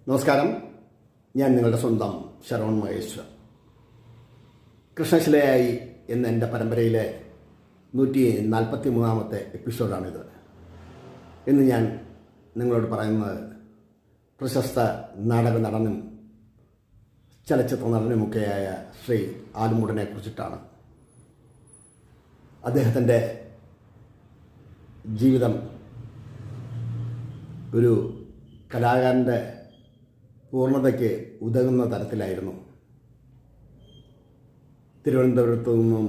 നമസ്കാരം, ഞാൻ നിങ്ങളുടെ സ്വന്തം ശരവൺ മഹേശ്വർ. കൃഷ്ണശിലയായി എന്ന എൻ്റെ പരമ്പരയിലെ 143-ാമത്തെ എപ്പിസോഡാണിത്. ഇന്ന് ഞാൻ നിങ്ങളോട് പറയുന്നത് പ്രശസ്ത നാടക നടനും ചലച്ചിത്ര നടനുമൊക്കെയായ ശ്രീ ആലുമൂടനെ കുറിച്ചിട്ടാണ്. അദ്ദേഹത്തിൻ്റെ ജീവിതം ഒരു കലാകാരൻ്റെ പൂർണ്ണതയ്ക്ക് ഉതകുന്ന തരത്തിലായിരുന്നു. തിരുവനന്തപുരത്തു നിന്നും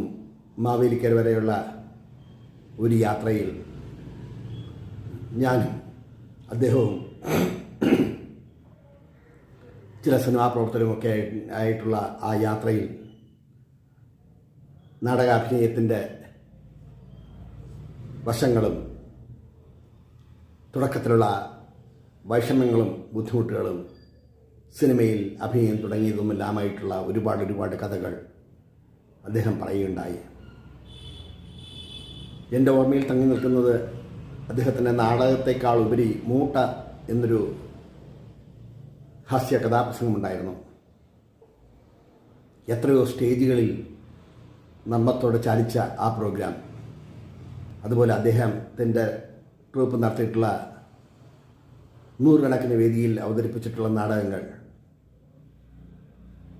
മാവേലിക്കര വരെയുള്ള ഒരു യാത്രയിൽ ഞാനും അദ്ദേഹവും ചില സിനിമാ പ്രവർത്തനമൊക്കെ ആയിട്ടുള്ള ആ യാത്രയിൽ നാടകാഭിനയത്തിൻ്റെ വശങ്ങളും തുടക്കത്തിലുള്ള വൈഷമ്യങ്ങളും ബുദ്ധിമുട്ടുകളും സിനിമയിൽ അഭിനയം തുടങ്ങിയതുമെല്ലാമായിട്ടുള്ള ഒരുപാട് കഥകൾ അദ്ദേഹം പറയുകയുണ്ടായി. എൻ്റെ ഓർമ്മയിൽ തങ്ങി നിൽക്കുന്നത് അദ്ദേഹത്തിൻ്റെ നാടകത്തെക്കാൾ ഉപരി മൂട്ട എന്നൊരു ഹാസ്യ കഥാപ്രസംഗമുണ്ടായിരുന്നു. എത്രയോ സ്റ്റേജുകളിൽ നമ്മത്തോടെ ചാലിച്ച ആ പ്രോഗ്രാം, അതുപോലെ അദ്ദേഹത്തിൻ്റെ ട്രൂപ്പ് നടത്തിയിട്ടുള്ള നൂറുകണക്കിന് വേദിയിൽ അവതരിപ്പിച്ചിട്ടുള്ള നാടകങ്ങൾ,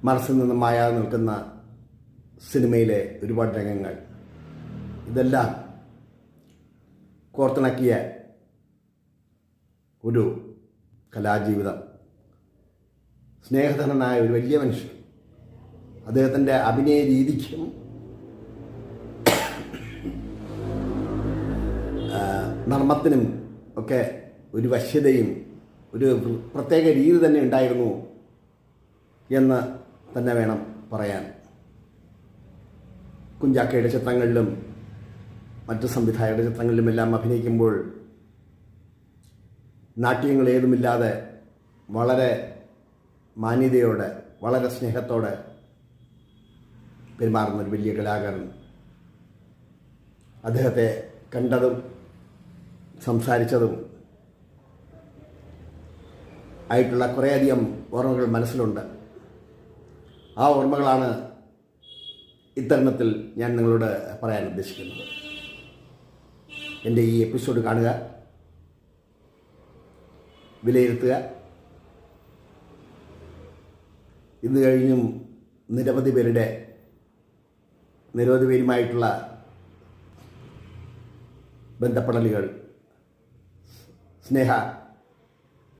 മനസ്സിൽ നിന്ന് മായാതെ നിൽക്കുന്ന സിനിമയിലെ ഒരുപാട് രംഗങ്ങൾ, ഇതെല്ലാം കോർത്തിണക്കിയ ഒരു കലാജീവിതം. സ്നേഹധനനായ ഒരു വലിയ മനുഷ്യൻ. അദ്ദേഹത്തിൻ്റെ അഭിനയ രീതിക്കും നർമ്മത്തിനും ഒക്കെ ഒരു വശ്യതയും ഒരു പ്രത്യേക രീതി തന്നെ ഉണ്ടായിരുന്നു എന്ന് തന്നെ വേണം പറയാൻ. കുഞ്ചാക്കയുടെ ചിത്രങ്ങളിലും മറ്റ് സംവിധായകരുടെ ചിത്രങ്ങളിലുമെല്ലാം അഭിനയിക്കുമ്പോൾ നാട്യങ്ങൾ ഏതുമില്ലാതെ വളരെ മാന്യതയോടെ, വളരെ സ്നേഹത്തോടെ പെരുമാറുന്ന ഒരു വലിയ കലാകാരൻ. അദ്ദേഹത്തെ കണ്ടതും സംസാരിച്ചതും ആയിട്ടുള്ള കുറേയധികം ഓർമ്മകൾ മനസ്സിലുണ്ട്. ആ ഓർമ്മകളാണ് ഇത്തരുണത്തിൽ ഞാൻ നിങ്ങളോട് പറയാൻ ഉദ്ദേശിക്കുന്നത്. എൻ്റെ ഈ എപ്പിസോഡ് കാണുക, വിലയിരുത്തുക. ഇന്ന് കഴിഞ്ഞും നിരവധി പേരുമായിട്ടുള്ള ബന്ധപ്പെടലുകൾ, സ്നേഹ